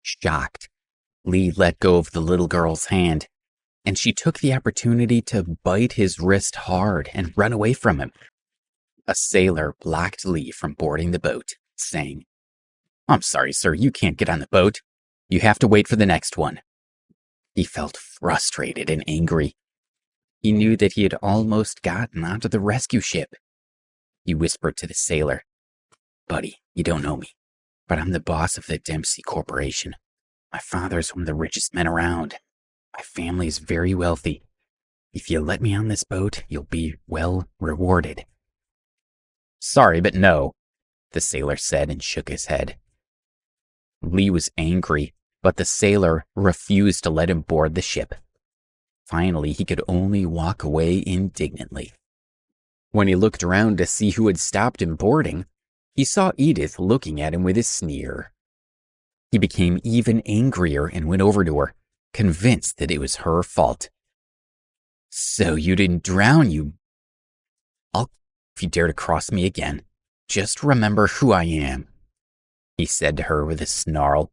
Shocked, Lee let go of the little girl's hand, and she took the opportunity to bite his wrist hard and run away from him. A sailor blocked Lee from boarding the boat, saying, "I'm sorry, sir, you can't get on the boat. You have to wait for the next one." He felt frustrated and angry. He knew that he had almost gotten onto the rescue ship. He whispered to the sailor, "Buddy, you don't know me, but I'm the boss of the Dempsey Corporation. My father's one of the richest men around. My family is very wealthy. If you let me on this boat, you'll be well rewarded." "Sorry, but no," the sailor said and shook his head. Lee was angry, but the sailor refused to let him board the ship. Finally, he could only walk away indignantly. When he looked around to see who had stopped him boarding, he saw Edith looking at him with a sneer. He became even angrier and went over to her, convinced that it was her fault. "So you didn't drown, you... If you dare to cross me again, just remember who I am," he said to her with a snarl.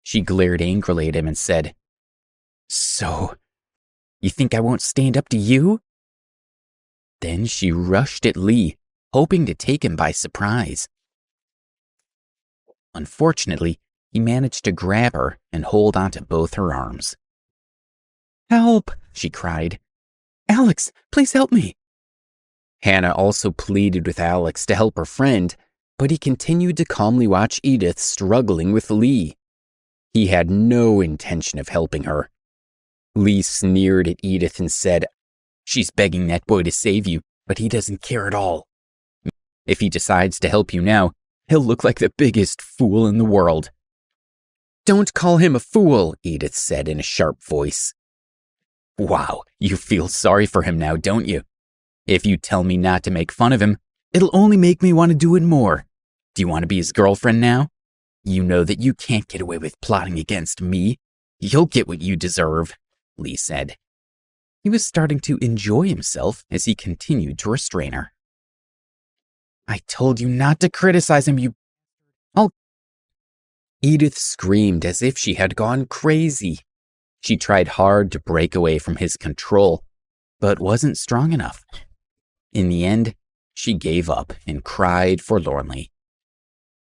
She glared angrily at him and said, "So, you think I won't stand up to you?" Then she rushed at Lee, hoping to take him by surprise. Unfortunately, he managed to grab her and hold onto both her arms. "Help!" she cried. "Alex, please help me!" Hannah also pleaded with Alex to help her friend, but he continued to calmly watch Edith struggling with Lee. He had no intention of helping her. Lee sneered at Edith and said, "She's begging that boy to save you, but he doesn't care at all. If he decides to help you now, he'll look like the biggest fool in the world." "Don't call him a fool," Edith said in a sharp voice. "Wow, you feel sorry for him now, don't you? If you tell me not to make fun of him, it'll only make me want to do it more. Do you want to be his girlfriend now? You know that you can't get away with plotting against me. You'll get what you deserve," Lee said. He was starting to enjoy himself as he continued to restrain her. "I told you not to criticize him, you... Edith screamed as if she had gone crazy. She tried hard to break away from his control, but wasn't strong enough. In the end, she gave up and cried forlornly.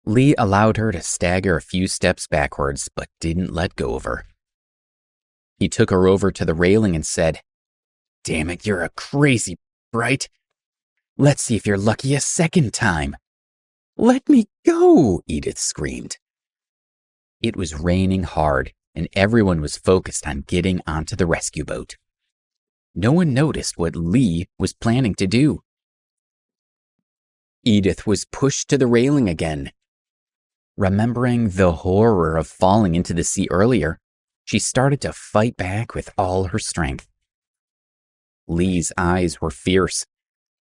Lee allowed her to stagger a few steps backwards, but didn't let go of her. He took her over to the railing and said, "Damn it, you're a crazy, right? Let's see if you're lucky a second time." "Let me go," Edith screamed. It was raining hard, and everyone was focused on getting onto the rescue boat. No one noticed what Lee was planning to do. Edith was pushed to the railing again. Remembering the horror of falling into the sea earlier, she started to fight back with all her strength. Lee's eyes were fierce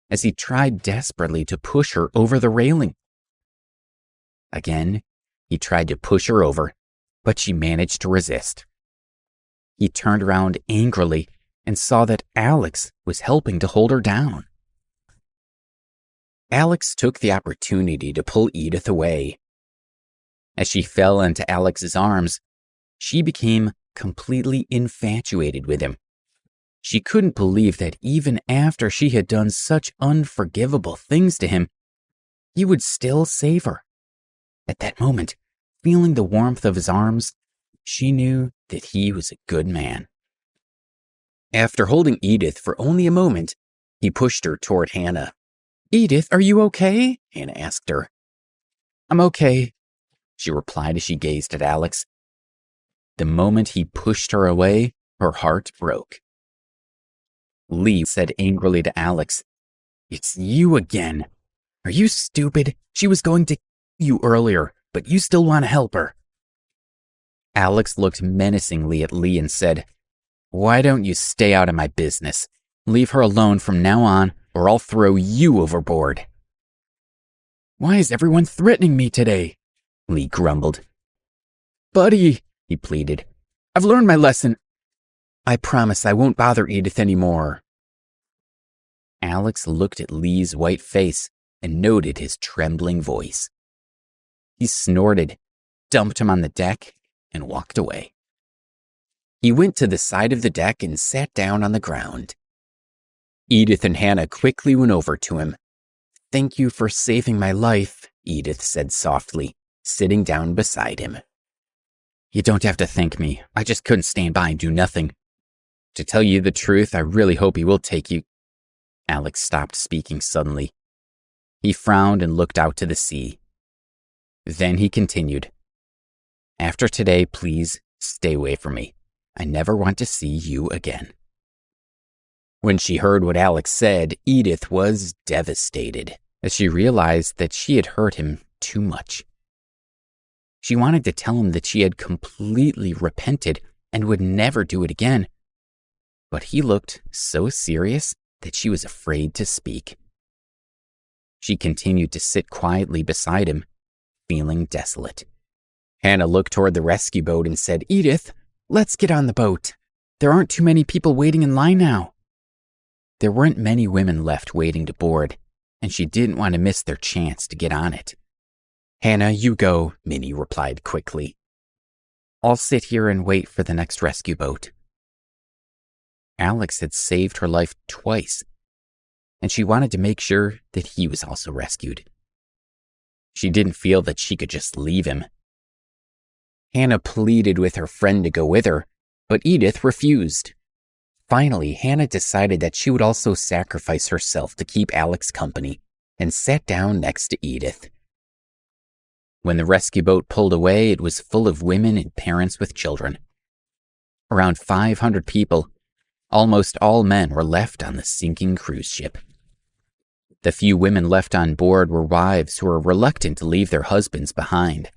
as he tried desperately to push her over the railing. Again, he tried to push her over, but she managed to resist. He turned around angrily and saw that Alex was helping to hold her down. Alex took the opportunity to pull Edith away. As she fell into Alex's arms, she became completely infatuated with him. She couldn't believe that even after she had done such unforgivable things to him, he would still save her. At that moment, feeling the warmth of his arms, she knew that he was a good man. After holding Edith for only a moment, he pushed her toward Hannah. "Edith, are you okay?" Hannah asked her. "I'm okay," she replied as she gazed at Alex. The moment he pushed her away, her heart broke. Lee said angrily to Alex, "It's you again. Are you stupid? She was going to kill you earlier, but you still want to help her." Alex looked menacingly at Lee and said, "Why don't you stay out of my business? Leave her alone from now on, or I'll throw you overboard." "Why is everyone threatening me today?" Lee grumbled. "Buddy," he pleaded, "I've learned my lesson. I promise I won't bother Edith anymore." Alex looked at Lee's white face and noted his trembling voice. He snorted, dumped him on the deck, and walked away. He went to the side of the deck and sat down on the ground. Edith and Hannah quickly went over to him. "Thank you for saving my life," Edith said softly, sitting down beside him. "You don't have to thank me. I just couldn't stand by and do nothing. To tell you the truth, I really hope he will take you." Alex stopped speaking suddenly. He frowned and looked out to the sea. Then he continued, "After today, please stay away from me. I never want to see you again." When she heard what Alex said, Edith was devastated as she realized that she had hurt him too much. She wanted to tell him that she had completely repented and would never do it again, but he looked so serious that she was afraid to speak. She continued to sit quietly beside him, feeling desolate. Hannah looked toward the rescue boat and said, "Edith, let's get on the boat. There aren't too many people waiting in line now." There weren't many women left waiting to board, and she didn't want to miss their chance to get on it. "Hannah, you go," Minnie replied quickly. "I'll sit here and wait for the next rescue boat." Alex had saved her life twice, and she wanted to make sure that he was also rescued. She didn't feel that she could just leave him. Hannah pleaded with her friend to go with her, but Edith refused. Finally, Hannah decided that she would also sacrifice herself to keep Alex company and sat down next to Edith. When the rescue boat pulled away, it was full of women and parents with children. Around 500 people, almost all men, were left on the sinking cruise ship. The few women left on board were wives who were reluctant to leave their husbands behind.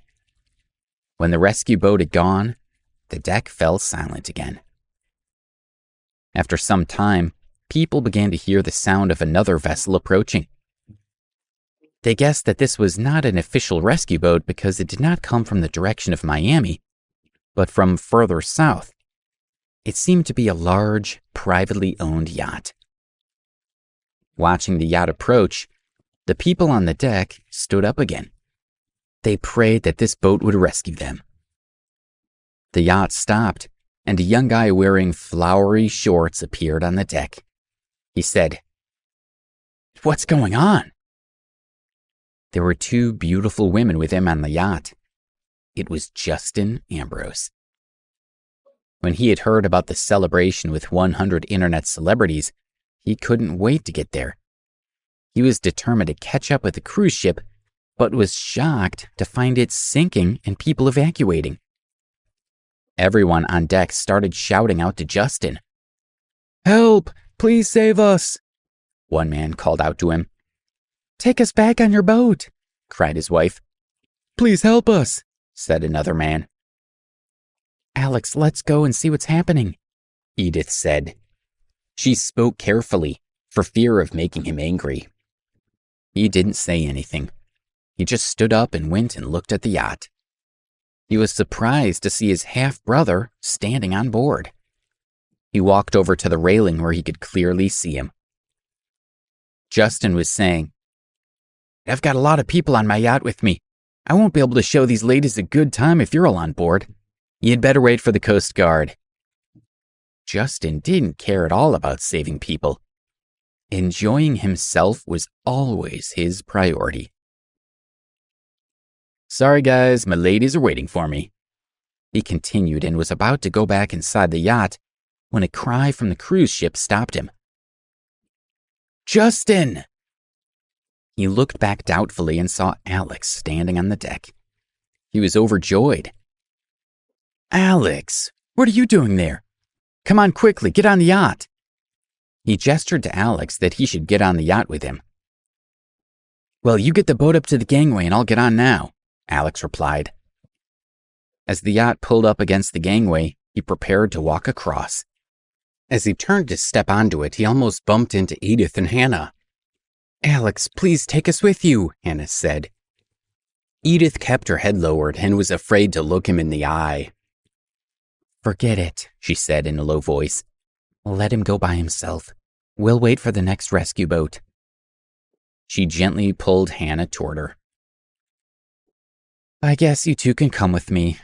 When the rescue boat had gone, the deck fell silent again. After some time, people began to hear the sound of another vessel approaching. They guessed that this was not an official rescue boat because it did not come from the direction of Miami, but from further south. It seemed to be a large, privately owned yacht. Watching the yacht approach, the people on the deck stood up again. They prayed that this boat would rescue them. The yacht stopped, and a young guy wearing flowery shorts appeared on the deck. He said, "What's going on?" There were two beautiful women with him on the yacht. It was Justin Ambrose. When he had heard about the celebration with 100 internet celebrities, he couldn't wait to get there. He was determined to catch up with the cruise ship, but was shocked to find it sinking and people evacuating. Everyone on deck started shouting out to Justin. "Help! Please save us!" One man called out to him. "Take us back on your boat!" cried his wife. "Please help us!" said another man. "Alex, let's go and see what's happening," Edith said. She spoke carefully, for fear of making him angry. He didn't say anything. He just stood up and went and looked at the yacht. He was surprised to see his half-brother standing on board. He walked over to the railing where he could clearly see him. Justin was saying, "I've got a lot of people on my yacht with me. I won't be able to show these ladies a good time if you're all on board. You'd better wait for the Coast Guard." Justin didn't care at all about saving people. Enjoying himself was always his priority. "Sorry guys, my ladies are waiting for me," he continued, and was about to go back inside the yacht when a cry from the cruise ship stopped him. "Justin!" He looked back doubtfully and saw Alex standing on the deck. He was overjoyed. "Alex, what are you doing there? Come on quickly, get on the yacht." He gestured to Alex that he should get on the yacht with him. "Well, you get the boat up to the gangway and I'll get on now," Alex replied. As the yacht pulled up against the gangway, he prepared to walk across. As he turned to step onto it, he almost bumped into Edith and Hannah. "Alex, please take us with you," Hannah said. Edith kept her head lowered and was afraid to look him in the eye. "Forget it," she said in a low voice. "Let him go by himself. We'll wait for the next rescue boat." She gently pulled Hannah toward her. I guess you two can come with me,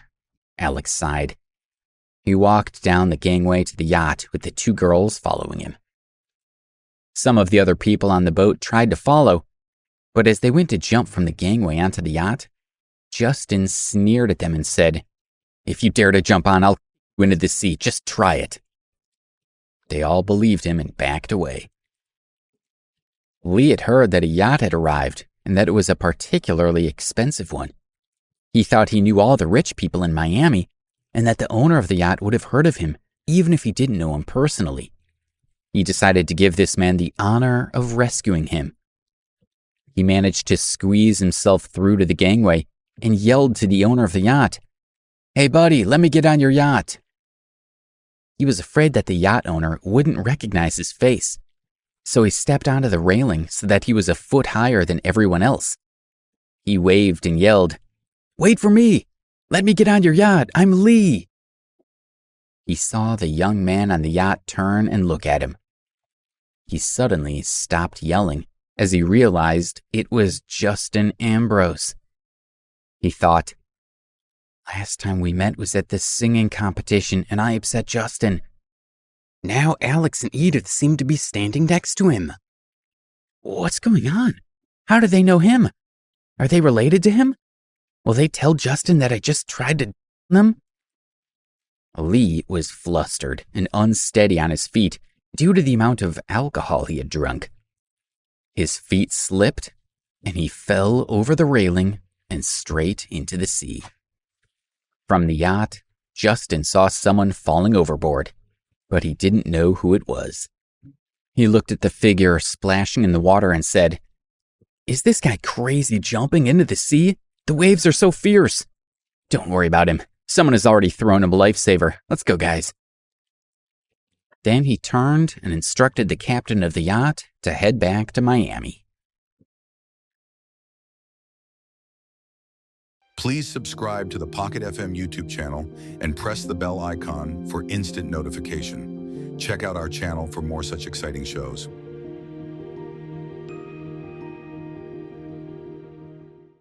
Alex sighed. He walked down the gangway to the yacht with the two girls following him. Some of the other people on the boat tried to follow, but as they went to jump from the gangway onto the yacht, Justin sneered at them and said, "If you dare to jump on, I'll kick you into the sea. Just try it." They all believed him and backed away. Lee had heard that a yacht had arrived and that it was a particularly expensive one. He thought he knew all the rich people in Miami and that the owner of the yacht would have heard of him even if he didn't know him personally. He decided to give this man the honor of rescuing him. He managed to squeeze himself through to the gangway and yelled to the owner of the yacht, "Hey buddy, let me get on your yacht." He was afraid that the yacht owner wouldn't recognize his face, so he stepped onto the railing so that he was a foot higher than everyone else. He waved and yelled, "Wait for me! Let me get on your yacht! I'm Lee!" He saw the young man on the yacht turn and look at him. He suddenly stopped yelling as he realized it was Justin Ambrose. He thought, "Last time we met was at this singing competition and I upset Justin. Now Alex and Edith seem to be standing next to him. What's going on? How do they know him? Are they related to him? Will they tell Justin that I just tried to them?" Lee was flustered and unsteady on his feet due to the amount of alcohol he had drunk. His feet slipped and he fell over the railing and straight into the sea. From the yacht, Justin saw someone falling overboard, but he didn't know who it was. He looked at the figure splashing in the water and said, "Is this guy crazy jumping into the sea? The waves are so fierce." "Don't worry about him. Someone has already thrown him a lifesaver. Let's go, guys." Then he turned and instructed the captain of the yacht to head back to Miami. Please subscribe to the Pocket FM YouTube channel and press the bell icon for instant notification. Check out our channel for more such exciting shows.